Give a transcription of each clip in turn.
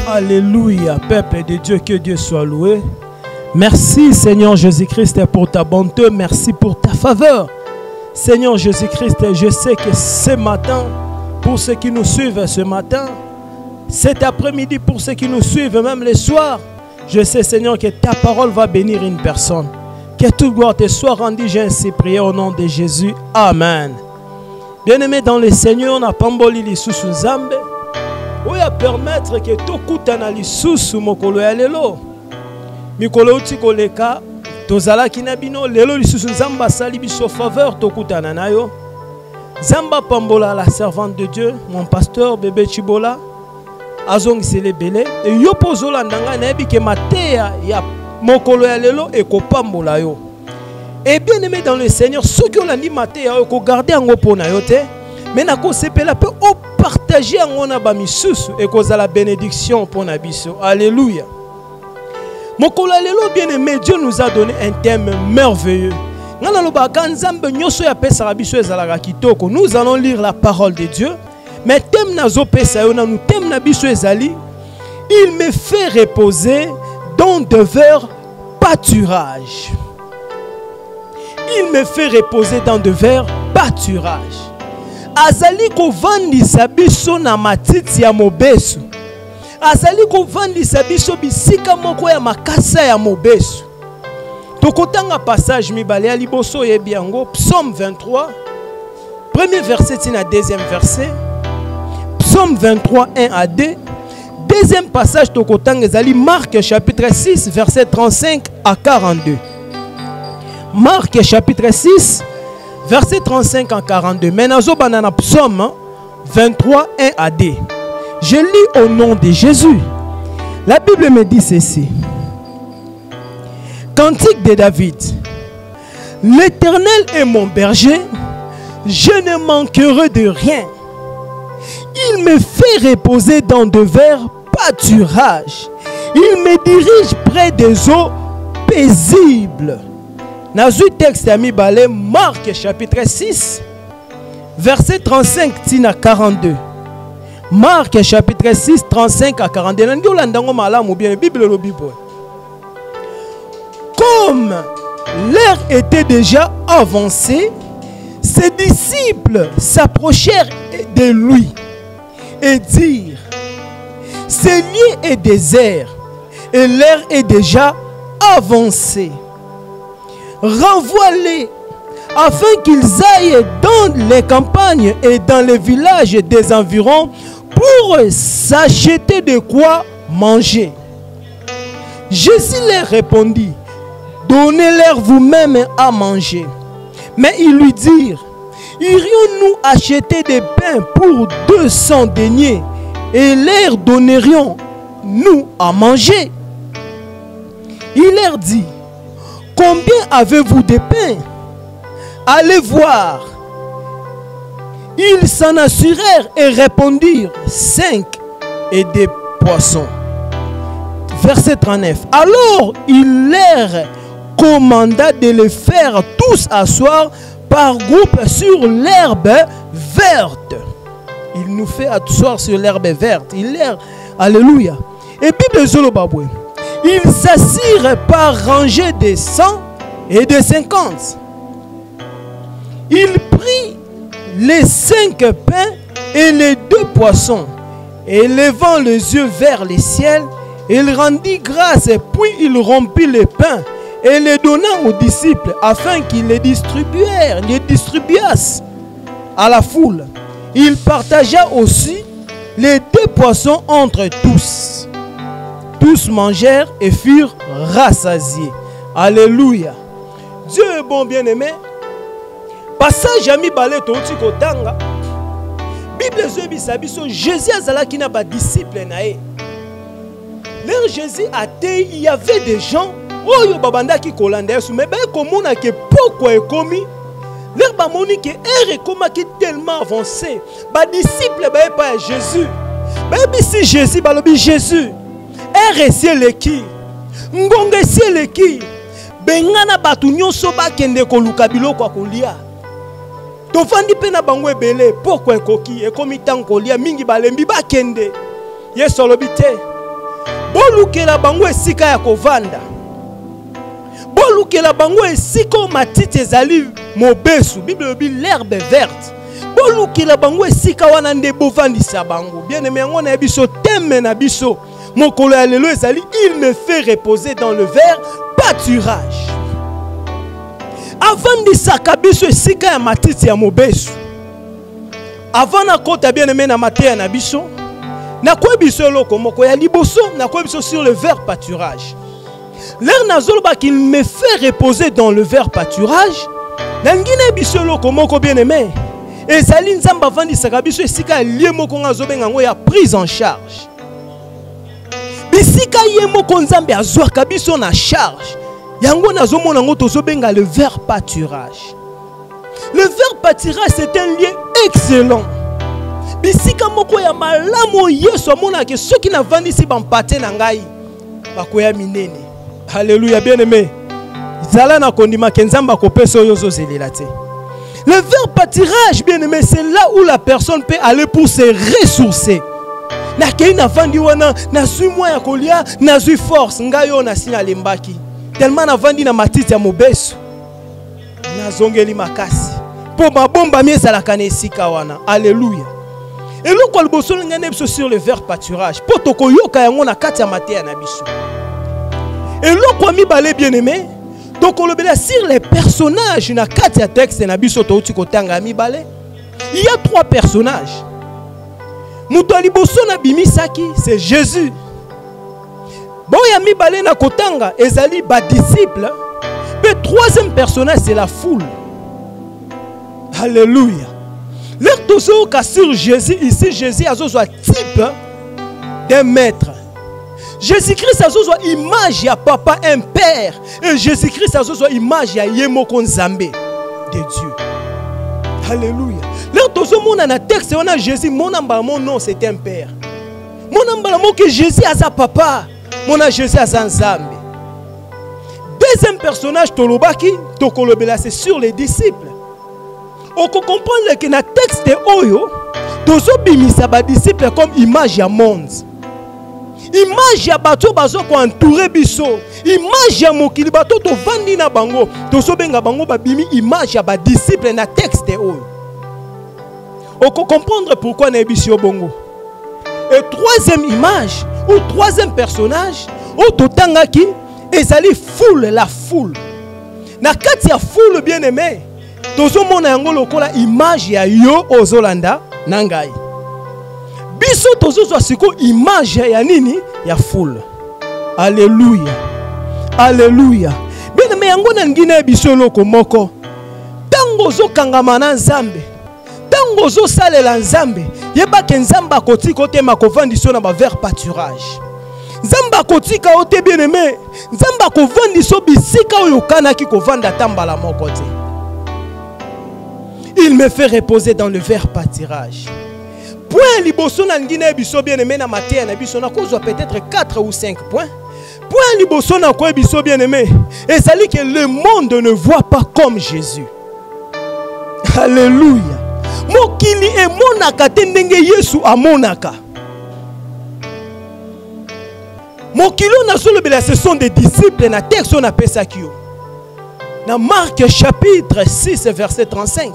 Alléluia, peuple de Dieu, que Dieu soit loué. Merci Seigneur Jésus-Christ pour ta bonté, merci pour ta faveur. Seigneur Jésus-Christ, je sais que ce matin, pour ceux qui nous suivent ce matin, cet après-midi, pour ceux qui nous suivent même le soir, je sais Seigneur que ta parole va bénir une personne. Que toute gloire te soit rendue, j'ai ainsi prié au nom de Jésus. Amen. Bien-aimés dans le Seigneur, on a pamboli lisusu nzambe. Oui, à permettre que tout koutana lisusu mokolo ya lelo. Mikolo uti koleka, tozala kinabino, lelo lisusu nzamba sali biso faveur to koutana na yo. Zamba pambola la servante de Dieu, mon pasteur bébé Chibola. Azong sele belé. Et yo pozola ndanga na yebi ke mateya ya mokolo ya lelo e ko pambola yo. Et bien aimé dans le Seigneur, ceux qui ont la mateya yo ko garder en opona yo te. Mais na ko sepela pe o partager en na ba misusu et cause la bénédiction pour na biso. Alléluia. Mokolo ya lelo bien aimé, Dieu nous a donné un thème merveilleux. Nous allons lire la parole de Dieu. Mais thème nazo pesa yo na nous thème na biso ezali, il me fait reposer dans de verts pâturages. Il me fait reposer dans de verts pâturages. Azali ko vandisa biso na matiti ya mobesu. Azali ko vandisa biso bisika moko ya makasa ya mobesu. Tokotanga passage mibale ya liboso yebiango, Psaume 23, premier verset tina deuxième verset. Psaume 23, 1 à 2. Deuxième passage, Tokotanga ezali Marc chapitre 6, verset 35 à 42. Marc chapitre 6, verset 35 à 42. Menazo banana Psaume 23, 1 à 2. Je lis au nom de Jésus. La Bible me dit ceci. Cantique de David. L'Éternel est mon berger, je ne manquerai de rien. Il me fait reposer dans de verts pâturages. Il me dirige près des eaux paisibles. Nazu texte ami balé Marc chapitre 6 verset 35 tina 42. Marc chapitre 6 35 à 42. Comme l'heure était déjà avancée, ses disciples s'approchèrent de lui et dirent: ce lieu est désert et l'heure est déjà avancée. Renvoie-les afin qu'ils aillent dans les campagnes et dans les villages des environs pour s'acheter de quoi manger. Jésus leur répondit: donnez-leur vous-même à manger. Mais ils lui dirent: irions-nous acheter des pains pour 200 deniers et leur donnerions-nous à manger? Il leur dit: combien avez-vous de pains? Allez voir. Ils s'en assurèrent et répondirent: 5 et des poissons. Verset 39. Alors il leur commanda de les faire tous asseoir par groupe sur l'herbe verte. Il nous fait asseoir sur l'herbe verte. Il leur, alléluia. Et puis de Zolo Baboué, ils s'assirent par rangée de 100 et de 50. Il prit les 5 pains et les 2 poissons, et levant les yeux vers le ciel, il rendit grâce, et puis il rompit les pains et les donna aux disciples afin qu'ils les distribuassent à la foule. Il partagea aussi les 2 poissons entre tous. Tous mangèrent et furent rassasiés. Alléluia. Dieu est bon, bien-aimé. Passage ami balé toti kotanga. Bible zobi sabiso Jésus azalaki na ba disciple nae. Leur Jésus a été, il y avait des gens oh yo babanda ki kolanda yesu mais ben komona ke poko ekomi. Leur bamoni ke ere koma ki tellement avancé. Ba disciple ba pas Jésus. Ba bisi Jésus balobi Jésus. Ere c'est qui? Ngonge c'est qui? Bengana batu nyonso ba kende koluka biloko kolia. Tofandi pena bango ebele poko ekoki ekomi tango kolia mingi balembi ba kende. Yesu lobite bolukela bango esika ya kovanda, bolukela bango esika matiti ezali mobesu. Bible lobi l'herbe verte. Bolukela bango esika wana nde bovandisa bango. Bien aimé, yango na biso teme na biso mokolo ya lelo ezali il me fait reposer dans le vert pâturage. Avandisaka biso esika ya matiti ya mobesu. Avant na kota bien aimé na mateya na biso, na kwa biso loko moko ya liboso, na kwa biso sur le vert pâturage. L'air nazoloba qu'il me fait reposer dans le vert pâturage. Nangine biso loko moko bien aimé. Ezali nzamba avandisaka biso esika lié moko ngazobenga ngo ya prise en charge. Bisika ye moko nzambe azwaka biso na charge. Yango nazomona ngo tozobenga le vert pâturage. Le vert pâturage c'est un lieu excellent. Bisika moko ya malamu Yesu amona ke soki na vandisi bampate na ngai bakoya minene. Alléluia, bien-aimé. Zala na kondima ke nzamba kopesa oyo zozelela te. Le vert pâturage, bien-aimé, c'est là où la personne peut aller pour se ressourcer. Na kei na vandi wana na sui mwa ya kolia na sui force ngayo na sinya lembaki. Tellement na vandi na matiti ya mobesu. Na zongeli makasi. Po mabomba miesa la kanesika wana. Alléluia. Et le quoi le bosso ngane biso sur le vert pâturage. Po toko yoka yango na kati ya mateya na biso. Et le quoi mi balé bien-aimé. Donc on le béla sur les personnages na kati ya texte na biso to uti kotanga mi balé. Il y a 3 personnages. Muto liboso na bimisaki c'est Jésus. Bon ya mi balé na kotanga ezali ba disciple. Le 3e personnage c'est la foule. Alléluia. L'air tozo ka sur Jésus ici Jésus azozwa type d'un maître. Jésus-Christ azozwa image ya papa un père et Jésus-Christ azozwa image ya yemoko nzambe de Dieu. Alléluia. L'air tozo mona na texte on a Jésus mon nom c'est un père. Mon ambala que Jésus a sa papa, mon Jésus a sa nzambe. Deuxième personnage tolobaki tokolobela c'est sur les disciples. On comprend que dans le texte de Oyo, tozo bimisa ba disciples comme image ya monde. Image ya bato bazo ko entourer biso. Image ya mokili bato to vandi na bango. Tozo benga bango ba bimi image ya ba disciples na texte de Oyo. On comprendre pourquoi na bisio bongo. Et troisième image ou troisième personnage, o totangaki ezali foule la foule. Na kati ya foule bien aimé. Tozo mona yango lokola image ya yo ozolanda nangai. Biso tozo zwa siko image ya nini ya foule. Alléluia. Alléluia. Bien me yango na ngine biso loko moko. Tango zo kangama na nzambe. Tango zo salela nzambe. Yeba ke nzamba kotika otema kovandisa na ba vert pâturage. Nzamba kotika ote bien aimé. Nzamba kovandisa bisika oyo kanaki kovanda tambala moko te. Il me fait reposer dans le vert pâturage. Point liboso na ngine biso bien aimé na mateya na biso na kozwa peut-être 4 ou 5 points. Point liboso na ko biso bien aimé. Et ça dit que le monde ne voit pas comme Jésus. Alléluia. Mokili e monaka te ndenge Yesu amonaka. Mokilo na solobela ce sont des disciples na texte on appelle ça kio. Dans Marc chapitre 6 verset 35.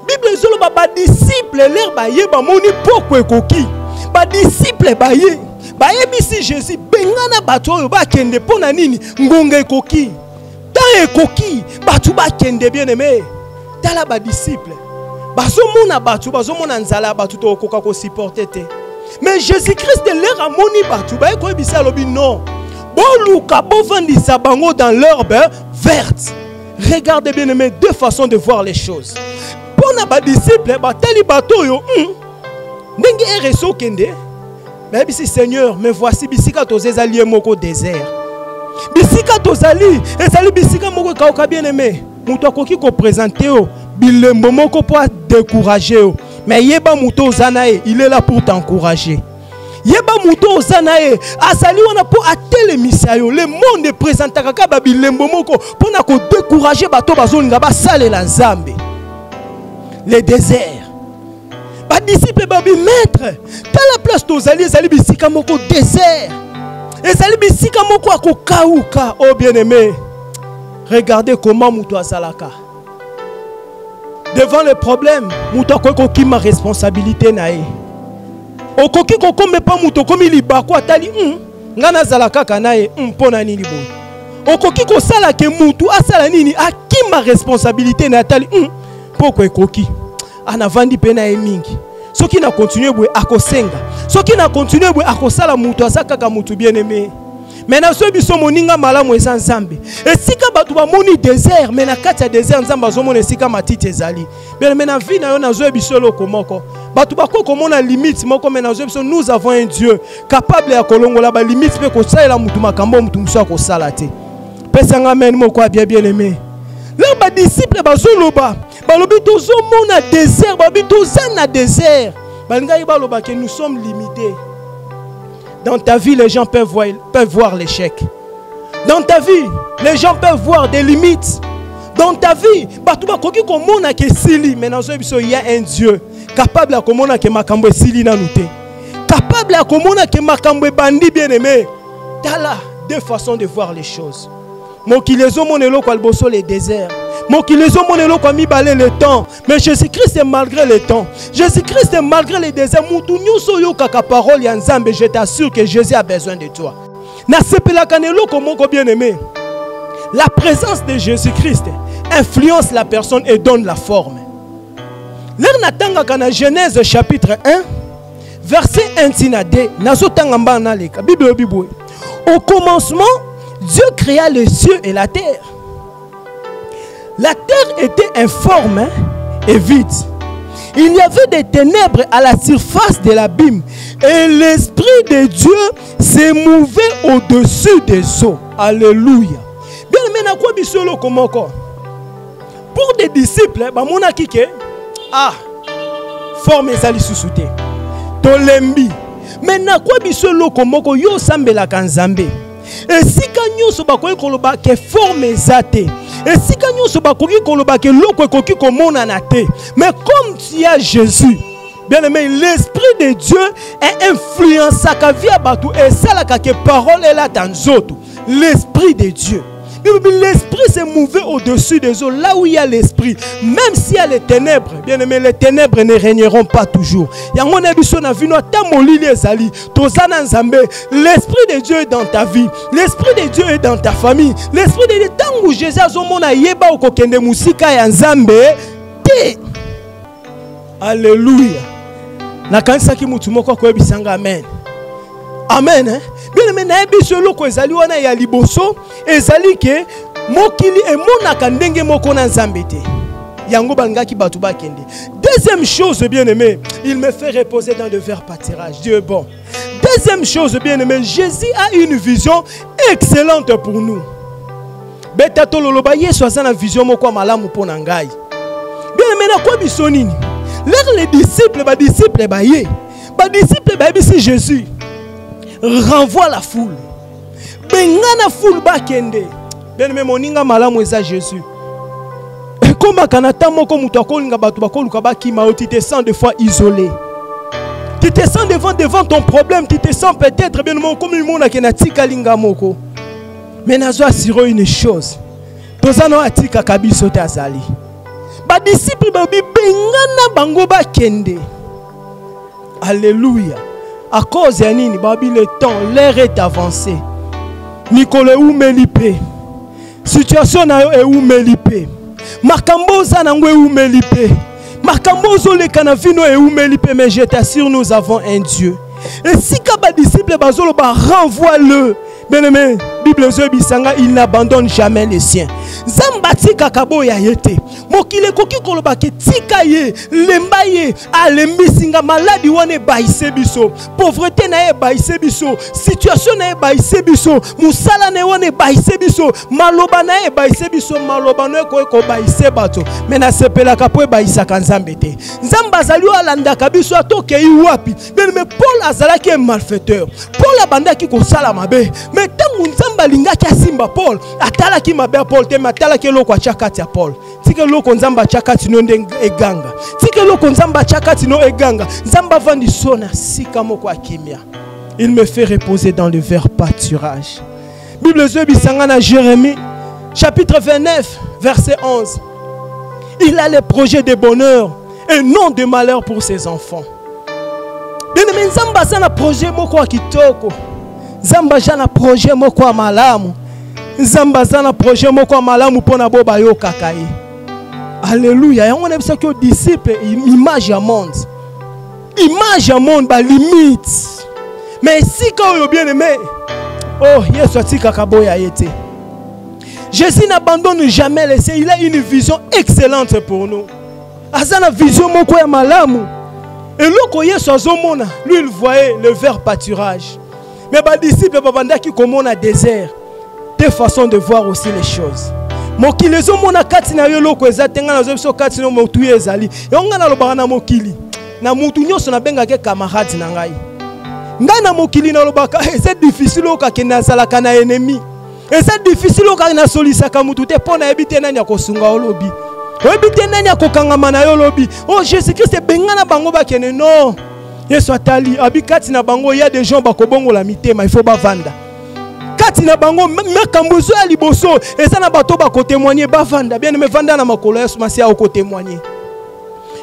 Bible zolo ba disciple l'air ba ye ba moni poko ekoki. Ba disciple ba ye. Ba ye bisi Jésus bengana bato oyo ba kende pona nini ngonga ekoki. Ta ekoki bato ba kende bien aimé. Tala ba disciple. Bazo mona bato bazo mona nzala bato to koka ko supporter te. Mais Jésus-Christ l'air a moni bato ba ko bisa lobi non. Boluka bovandisa bango dans l'herbe verte. Regardez bien aimé deux façons de voir les choses. Pour les disciples, tali bato yo, ndenge ereso kende. Mais bisi Seigneur, me voici bisika tozali moko désert. Bisika tozali, ezali bisika moko kauka bien aimé. Muto akoki ko présenter yo, bilembo moko pour décourager yo. Mais yeba muto zanae, il est là pour t'encourager. Yeba muto zanae, azali wana pour atelemisa yo. Le monde présentaka ka ba bilembo moko pour na ko décourager bato bazolinga ba salela nzambe. Les déserts. Ba disciple babi maître, ta la place tozali ezali bisika moko désert. ezali bisika moko akokauka. Oh bien-aimé, regardez comment muto azalaka. Devant les problèmes, muto akoki ma responsabilité nae. Okoki kokome pa muto komi libako atali ngana zalaka kanae mpona nini boy. Okoki ko sala ke mutu asala nini akima responsabilité na atali poko ekoki. Anavandi pena e mingi. Soki na continuer bwe akosenga. Soki na continuer bwe akosala mutu asaka ka mutu bien-aimé. Mais na so biso moninga malamu eza nzambe. Esika batu ba moni désert, mais na kati ya désert nzamba zo mona esika matiti ezali. Bien-aimé na vie na yo na zo biso loko moko. Batu bako komona limite moko mais na zo biso nous avons un Dieu capable ya kolongola ba limite pe ko salela mutu makambo mutu muso ko sala te. Pesa ngamen moko bien bien-aimé. Là ba disciple bazoloba, balobi tozo mona désert, babi toza na désert. Balinga baloba que nous sommes limités. Dans ta vie, les gens peuvent voir l'échec. Dans ta vie, les gens peuvent voir des limites. Dans ta vie, il y a un Dieu capable de comprendre que makambo sili na nuté. Capable de comprendre que makambo bandi bien-aimé. T'as là deux façons de voir les choses. Mokilezo monelo kwa bosso les déserts. Mokilezo monelo kwa mibale le temps. Mais Jésus-Christ est malgré le temps. Jésus-Christ est malgré les déserts. Mutu nyuso yo kaka parole ya nzambe, je t'assure que Jésus a besoin de toi. Na sepela kanelo komoko bien-aimé. La présence de Jésus-Christ influence la personne et donne la forme. L'heure natanga kana Genèse chapitre 1 verset 1 tinade nazotanga mbana leka Bible Bible. Au commencement, Dieu créa les cieux et la terre. La terre était informe et vide. Il y avait des ténèbres à la surface de l'abîme. Et l'Esprit de Dieu se mouvait au-dessus des eaux. Alléluia. Bien aimé, quoi bisolo comment quoi? Pour des disciples, bamona kike forme ezali susute. Tolembi. Mais na quoi bisolo comment quoi yo sambela kanzambe. Et si kanyo so bakoy koloba ke forme zate. Et si kanyo so bakoy koloba ke loko koki komona na te. Mais comme tu as Jésus, bien aimé, l'Esprit de Dieu est influençant sa vie à batou et ça la que parole est là dans zoto. L'Esprit de Dieu. L'Esprit s'est mouvé au-dessus des eaux, là où il y a l'Esprit. Même s'il y a les ténèbres, bien aimé, les ténèbres ne régneront pas toujours. L'Esprit de Dieu est dans ta vie. L'Esprit de Dieu est dans ta famille. L'Esprit de Dieu, tant que Jésus a zomona yeba ou kokende musika ya nzambe, te. Alléluia. Na kanisa ki mutu moko ko ebisanga amen. Amen. Bien aimé, na ebi solo ko ezali wana ya liboso, ezali ke mokili e monaka ndenge moko na nzambe te. Yango balingaki batu bakende. Deuxième chose, bien aimé, il me fait reposer dans le vert pâturage. Dieu est bon. Deuxième chose, bien aimé, Jésus a une vision excellente pour nous. Betato loloba Yesu azana vision moko malamu pona ngai. Bien aimé, na kwa bisonini. Les disciples, les disciples, si Jésus renvoie la foule. Bengana foule bakende. Bien aimé, moninga malamu eza Jésus. Et comme kanata moko mutu akolinga batu bakoluka bakima, tu te sens des fois isolé. Tu te sens devant ton problème, tu te sens peut-être bien comme le monde qui n'a tika linga moko. Mais nazo assurer une chose. Tozano atika kabiso tazali. Ba disciples babi bengana bango bakende. Alléluia. À cause ya nini babi le temps, l'heure est avancée. Nicolas ou melipe. Situation na yo e ou melipe. Makambo za nango e ou melipe. Makambo zo le kanavino e ou melipe, mais je t'assure nous avons un Dieu. Et si ba disciples bazolo ba renvoie-le. Bien-aimé, Bible Bisanga, il n'abandonne jamais les siens. Zambati kakabo ya yete. Mokile koki koloba ke tika ye, lemba ye, alembisinga maladi wane baise biso. Pauvreté na ye baise biso. Situation na ye baise biso. Musala na wane baise biso. Maloba na ye baise biso. Maloba na ye ko baise bato. Mena sepela kapo e baisa kanzambe te. Nzamba zali alanda kabiso atoke iwapi. Mais Paul azalaki un malfaiteur. Paul abandaki ko sala mabe. Mais tant nzamba lingaki asimba Paul, atalaki mabe Paul te matalaki loko achakati ya Paul. Tike loko nzamba achakati no ndenge eganga. Tike loko nzamba achakati no eganga. Nzamba vandi sona sika moko akimia. Il me fait reposer dans le vert pâturage. Bible Zebisangana Jérémie, chapitre 29, verset 11. Il a les projets de bonheur et non de malheur pour ses enfants. Bien-aimé, Nzamba zana projet moko kitoko. Nzamba zana projet moko malamu. Nzamba zana projet moko malamu pona boba yo kakaye. Alléluia. Et on aime ça que disciple image à monde. Image à monde ba limite. Mais si quand on bien aimé, oh, Yesu atika kaboya yete. Jésus n'abandonne jamais laissé. Il a une vision excellente pour nous. Azana vision moko ya malamu. Et l'autre Yesu azomona, lui il voyait le vert pâturage. Mais les disciples babanda qui comme on a désert. Deux façons de voir aussi les choses. Mokili zomona kati na yo loko ezatenga na zo kati no motu ezali. Yonga na lobana mokili. Na mutu nyoso na benga ke camarade na ngai. Ngai na mokili na lobaka c'est difficile oka kena salaka na ennemi. Et c'est difficile oka na solisaka mutu te pona ebite nanya kosunga olobi. Ebite nanya kokangama na yo lobi. Oh Jésus Christ benga na bango ba kene non. Yesu atali abikati na bango il y a des gens bakobongo la mitema il faut ba vanda. Kati na bango mekambuzo ya liboso eza na bato ba ko témoigner ba vanda bien me vanda na makolo Yesu masia oko témoigner.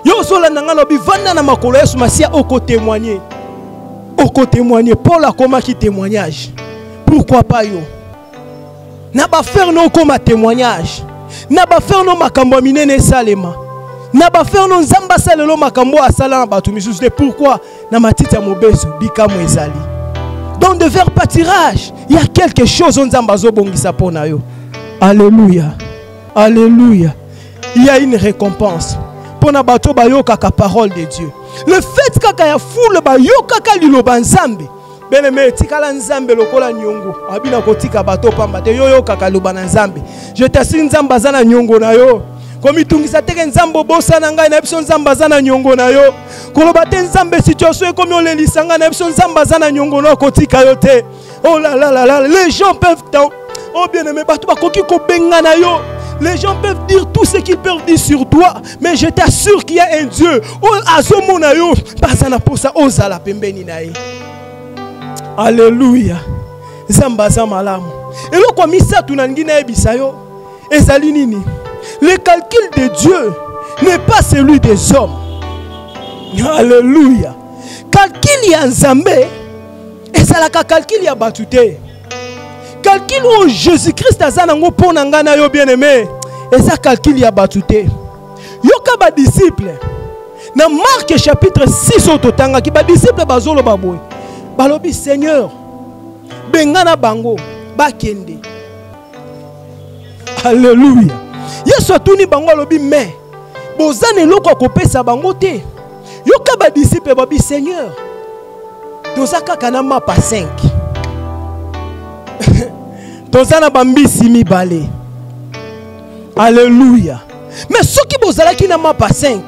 Yo sola nanga lobi vanda na makolo Yesu masia oko témoigner. Oko témoigner Paul a comment qui témoignage. Pourquoi pas yo? Na ba faire no comme témoignage. Na ba faire no makambo minene salema. Na ba faire no nzamba salelo makambo asala na batu misusu. Pourquoi? Na matita mobeso bikamu ezali. Dans de vers pâturage, il y a quelque chose on zambazo bongisa pona yo. Alléluia. Alléluia. Il y a une récompense. Pona bato ba yo kaka parole de Dieu. Le fait kaka ya foule ba yo kaka liloba nzambe. Bien-aimé, tikala nzambe lokola nyongo. Abina kotika bato pamba te yo kaka loba na nzambe. Je t'assure nzamba zana nyongo na yo. Komi tungisa teke nzambo bosa na ngai na biso nzamba zana nyongo na yo. Koloba te nzambe situation komi olelisanga na biso nzamba zana nyongo na kotika yo te. Oh là là là là, les gens peuvent oh bien-aimé, bato bakoki ko benga na yo. Les gens peuvent dire tout ce qu'ils peuvent dire sur toi, mais je t'assure qu'il y a un Dieu. Oh azomona yo, pasana posa ozala pembeni na ye. Alléluia. Zamba zamalamu. Et là comme ça tu n'angina ebisayo. Ezali nini? Le calcul de Dieu n'est pas celui des hommes. Alléluia. Calcul ya nzambe ezalaka calcul ya batute. Calcul où Jésus-Christ azanango pona ngana yo bien-aimé. Eza calcul ya batute. Yoka ba disciple. Na Marc chapitre 6 au totanga ki ba disciple bazolo baboy. Balobi Seigneur, bengana bango, bakende. Alléluia. Yesu atuni bango alobi mais bozane loko kopesa bango te. Yoka ba disciple babi Seigneur. Tozaka kanama pa 5. Tozana bambisi mibale. Alléluia. Mais ceux qui bozala ki na mapa 5,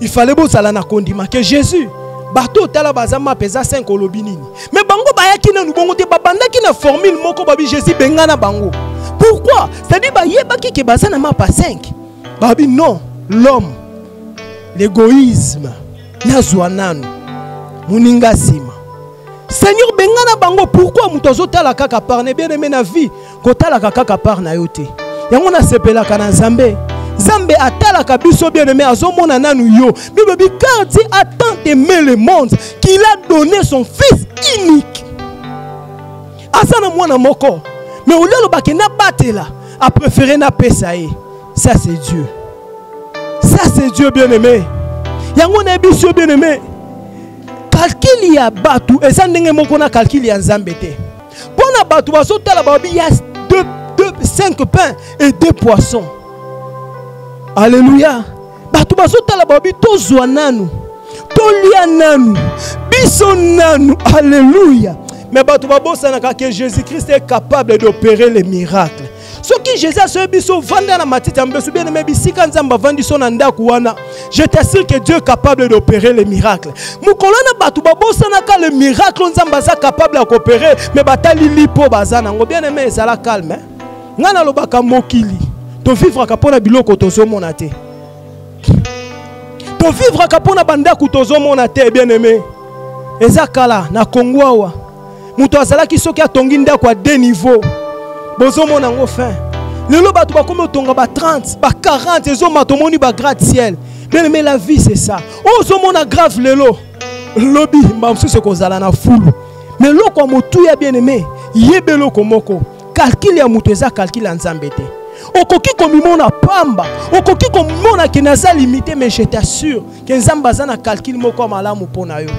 il fallait bozala na kondima que Jésus bato tala bazama pesa 5 olobinini. Mais bango bayaki na nubongo te babanda ki na formule moko babi Jésus bengana bango. Pourquoi? C'est-à-dire ba yebaki ke bazana mapa 5. Babi non, l'homme, l'égoïsme, nazwananu, muninga sima. Seigneur bengana bango pourquoi mutozo tala kaka parne bien aimé na vie ko tala kaka parna yote. Yango na sepela kana Nzambe. Nzambe atala kabiso bien aimé azomona nanu yo. Bible car Dieu a tant aimé le monde qu'il a donné son fils unique. Asana mwana moko. Mais au lieu de bakena batela a préféré na pesae. Ça c'est Dieu. Ça c'est Dieu bien aimé. Yango na biso bien aimé. Calcul ya batu eza ndenge moko na calcul ya Nzambe te. Pona batu bazotala babi ya 5 pains et 2 poissons. Alléluia. Batu bazotala babi tozwa nanu. Tolia nanu. Biso nanu. Alléluia. Mais batu babosana que Jésus-Christ est capable d'opérer les miracles. Ce qui Jésus a fait biso vanda na matita mbesu bien aimé bisika nzamba vandi so na ndaku wana. Je t'assure que Dieu est capable d'opérer les miracles. Mukolana batu babosana ka le miracle nzamba za capable d'opérer mais batali lipo bazana ngo bien aimé ezala calme. Ngana lobaka mokili. To vivre ka pona biloko tozo mona te. To vivre ka pona banda ku tozo mona te bien aimé. ezakala na Kongwawa muto azalaki soki atongi ndako à 2 niveaux bozomona ngo fin lelo bato bakomi otonga ba 30 ba 40 ezoma tomoni ba gratte-ciel. Mais la vie c'est ça. Ozomona grave lelo lobi mbamsusu kozala na fulu mais loko motu ya bien aimé yebelo komoko calcul ya muto eza calcul ya Nzambe te. Okoki komimona pamba okoki komona ke naza limité mais je t'assure que Nzambe aza na calcul moko malamu pona yo.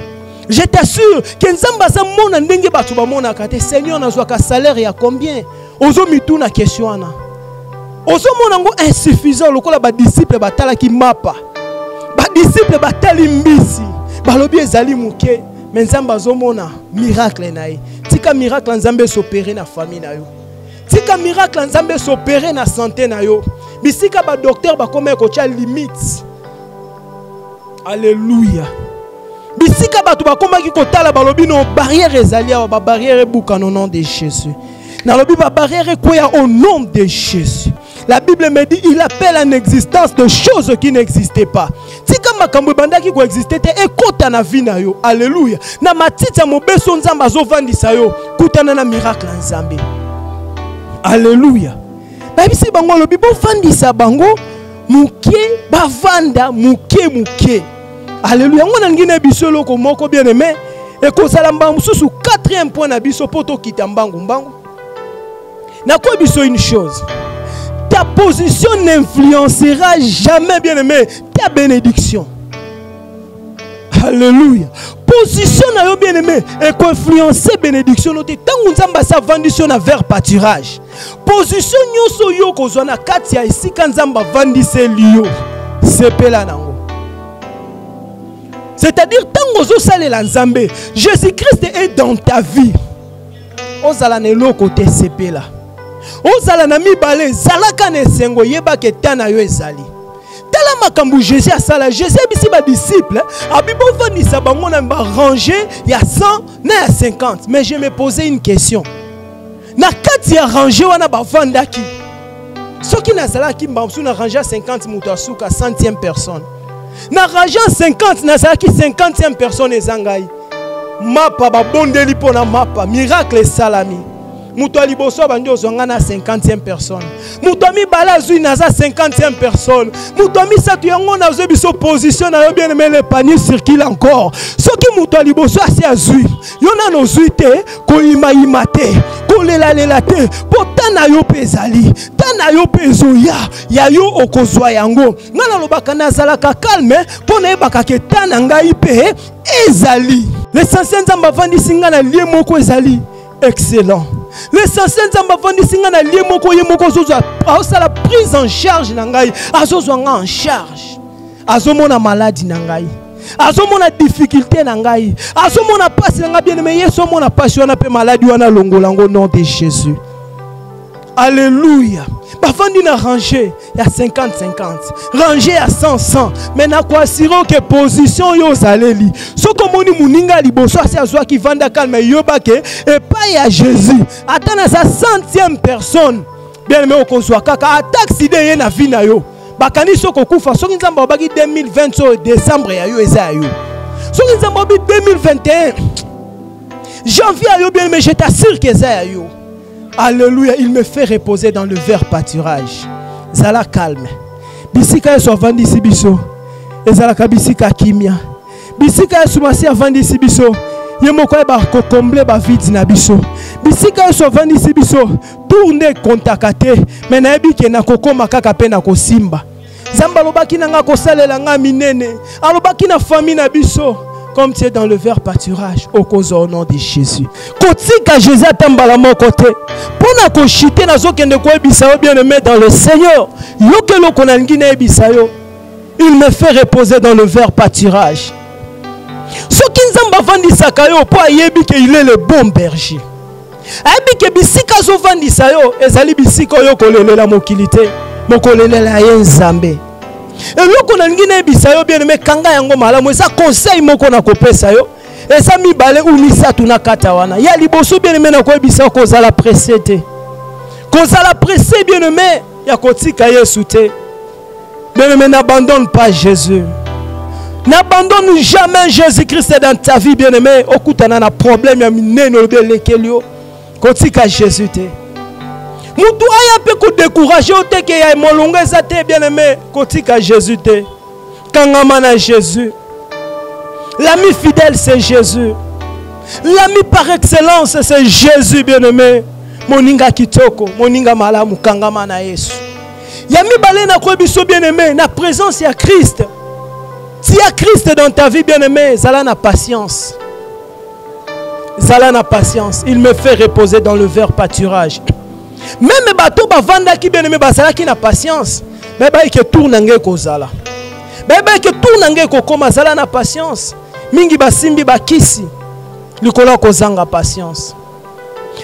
Je t'assure que Nzambe aza mona ndenge bato bamona kate Seigneur nazwaka salaire ya combien ozomituna question ana ozomona ngo insuffisant lokola ba disciple batalaki mapa ba disciple batali mbisi balobi ezali muke mais Nzambe azomona miracle na ye. Tika miracle Nzambe s'opérer na famille na yo. Tika miracle Nzambe s'opérer na santé na yo. Bisika ba docteur ba koma ko tia limite. Alléluia. Bisika ba to ba koma ki ko tala balobi no barrière ezali ba barrière ebuka au nom de Jésus. Na lobi ba barrière koya au nom de Jésus. La Bible me dit il appelle en existence de choses qui n'existaient pas. Tika makambo bandaki ko exister te ekota na vie na yo. Alléluia. Na matita mobeso Nzambe azovandisa yo kutana na miracle Nzambe. Alléluia. Babisi bango lobi bo fandisa bango muke bavanda muke. Alléluia. Ngona ngine biso loko moko bien aimé et ko salamba mususu 4e point na biso poto kita mbangu. Na ko biso une chose. Ta position n'influencera jamais, bien aimé, ta bénédiction. Alléluia. Position na yo bien aimé et qu'influencer bénédiction noté tant Nzamba sa vendition na vers pâturage. Position nyoso yo kozwa na kati ya isika Nzamba vandise liyo sepela nango. C'est-à-dire tant ozo salela Nzambe, Jésus-Christ est dans ta vie. Ozala ne lo côté sepela. Ozala na mibale zalaka ne sengo yeba ke tana yo ezali. Tala makambu Jésus asala Jésus bisi ba disciple abibo vandisa bango na ba ranger ya 100 na ya 50. Mais je me posais une question. Na kati ya ranger wana ba vandaki. Soki na zala ki mbamsu na ranger 50 muto asuka 100e personne. Na ranger 50 na zala ki 50e personne ezangai. Mapa ba bondeli pona mapa miracle salami. Muto liboso bandi ozonga na 50e personne. Muto mi bala zui na za 50e personne. Muto mi satu yango na zo biso position na yo bien aimé le panier circule encore. Soki muto liboso asi azui. Yo na no zui te ko ima te. Ko lela te. Potana yo pezali. Tana yo pezoya. Ya yo okozwa yango. Ngana lobaka na zalaka calme pona ebaka ke tana ngai pe ezali. L'essentiel Nzamba vandi singa na lie moko ezali excellent. L'essentiel Nzamba vandi singa na lie moko ye moko zozwa aosa la prise en charge na ngai azozwa nga en charge. Azomona maladie na ngai. Azomona difficulté na ngai. Azomona passe na ngai bien aimé yeso mona passe wana pe maladie wana longolango au nom de Jésus. Alléluia. Bavandi na ranger ya 50-50. Ranger ya 100-100. Mais na kwa siro que position yo zaleli. So komoni muninga liboso asi azwa ki vanda calme yobake et pas ya Jésus. Atana sa 100e personne. Bien aimé okozwa kaka accident ye na vie na yo. Bakani soko kufa soki Nzamba obaki 2020 so décembre ya yo eza yo. Soki Nzamba obaki 2021 janvier ya yo bien aimé je t'assure que eza yo. Alléluia, il me fait reposer dans le vert pâturage. Zala calme. Bisika yeso avandi sibiso. Ezala kabisika kimia. Bisika yeso masi avandi sibiso. Yemoko ba ko combler ba vide na biso. Bisika yeso avandi sibiso. Tourner kontakate. Mena ebike na kokoma kaka pe na kosimba. Zamba lobaki na nga kosalela nga minene. Alobaki na famille na biso. Comme tu es dans le vert pâturage, au nom de Jésus. Kotika Jésus atambala mon côté. Pona ko chiter na zo kende ko ebisa bien aimé dans le Seigneur. Yo ke lo konangi na ebisa yo. Il me fait reposer dans le vert pâturage. Soki Nzamba vandisa kayo po ayebi ke il est le bon berger. Ayebi ke bisika zo vandisa yo ezali bisika yo kolelela mokilité. Mokolelela ye Nzambe. Et loko na ngine bisayo bien aimé kanga yango malamu eza conseil moko na kopesa yo eza mibale ou misatu na kata wana ya liboso bien aimé na ko bisa ko zala pressé bien aimé ya kotika Yesu te bien aimé n'abandonne pas Jésus N'abandonne jamais Jésus-Christ dans ta vie, bien-aimé. Okutana na problème ya mineno de lekelio. Kotika Jésus te. Mutu aya pe ko décourager o te ke ya molonga za te, bien-aimé. Kotika Jésus te. Kangama na Jésus. L'ami fidèle c'est Jésus. L'ami par excellence c'est Jésus, bien-aimé. Moninga kitoko, moninga malamu kangama na Yesu. Yami balena ko biso, bien-aimé, na présence ya Christ. Si y a Christ dans ta vie, bien-aimé, Zala n'a patience. Zala n'a patience. Il me fait reposer dans le vert pâturage. Même bateau bavanda qui, bien-aimé, Zala qui n'a patience. Mais bah il tourne ngé ko Zala. Mais bah il tourne ngé ko koma Zala n'a patience. Mingi basimbi bakisi. Likola ko zanga patience.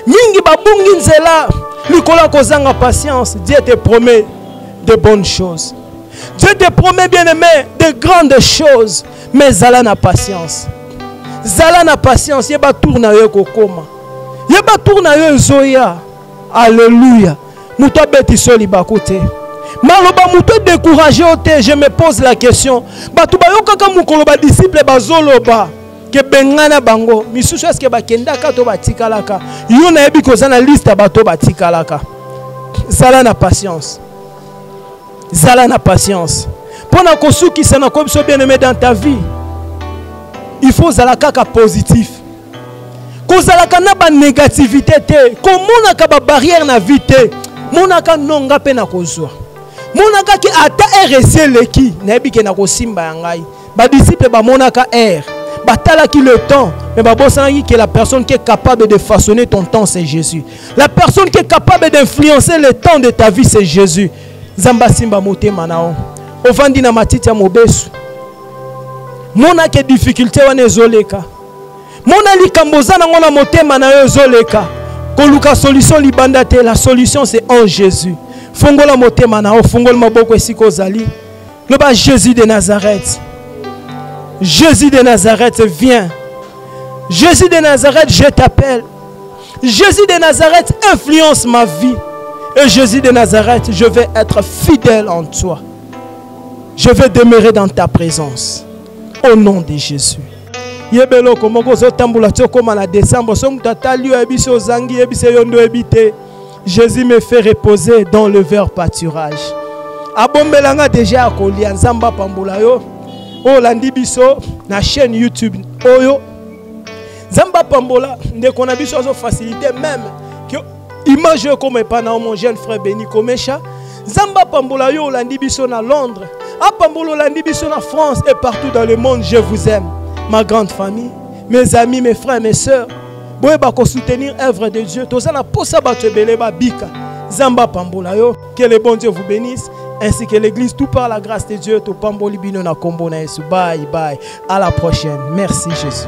Mingi babungi nzela. Likola ko zanga patience. Dieu te promet de bonnes choses. Dieu te promet, bien-aimé, de grandes choses. Mais Zala n'a patience. Zala n'a patience. Yeba tourna yo kokoma. Yeba tourna yo zoya. Alléluia. Mouto beti soli bakote. Maloba mouto découragé ote. Je me pose la question. Batu ba yo kaka mukolo ba disciple ba zoloba. Ke bengana bango. Misusu eske ba kendaka to ba tikalaka. Yo na yebi kozana liste ba to ba tikalaka. Zala n'a patience. Zala na patience. Pendant que ceux qui sont bien aimés dans ta vie, il faut zala kaka positif. Ko zala kana ba négativité te. Ko monaka ba barrière na vie te. Monaka nonga pe na kozwa. Monaka ki ata RC leki na ebike na ko simba ngai. Ba disciple ba monaka R. Ba tala ki le temps. Mais ba bosana ki la personne qui est capable de façonner ton temps c'est Jésus. La personne qui est capable d'influencer le temps de ta vie c'est Jésus. Zamba simba motema nao. Ovandi na matiti ya mobesu. Mona ke difficulté wana ezoleka. Mona likamboza na ngona motema na yo ezoleka. Koluka solution libanda te, la solution c'est en Jésus. Fongola motema nao, fongola maboko esiko zali. Loba Jésus de Nazareth. Jésus de Nazareth viens. Jésus de Nazareth, je t'appelle. Jésus de Nazareth influence ma vie. Et Jésus de Nazareth, je vais être fidèle en toi. Je vais demeurer dans ta présence. Au nom de Jésus. Yebelo komoko zo tambula tsokoma na décembre so mtatali yo ebiso zangi ebise yondo ebite. Jésus me fait reposer dans le vert pâturage. Abombelanga déjà akolia nzamba pambula yo. O landi biso na chaîne YouTube oyo. Nzamba pambola ndeko na biso zo facilité même que image comme pana mon jeune frère Béni Komesha. Nzamba pambola yo landi biso na Londres. A pambolo landi biso na France et partout dans le monde. Je vous aime. Ma grande famille, mes amis, mes frères, mes sœurs, pour soutenir l'œuvre de Dieu, Zamba Pambola yo, que le bon Dieu vous bénisse, ainsi que l'église, tout par la grâce de Dieu, to Pamboli Bino na Kombo na Yesu. Bye bye, à la prochaine. Merci Jésus.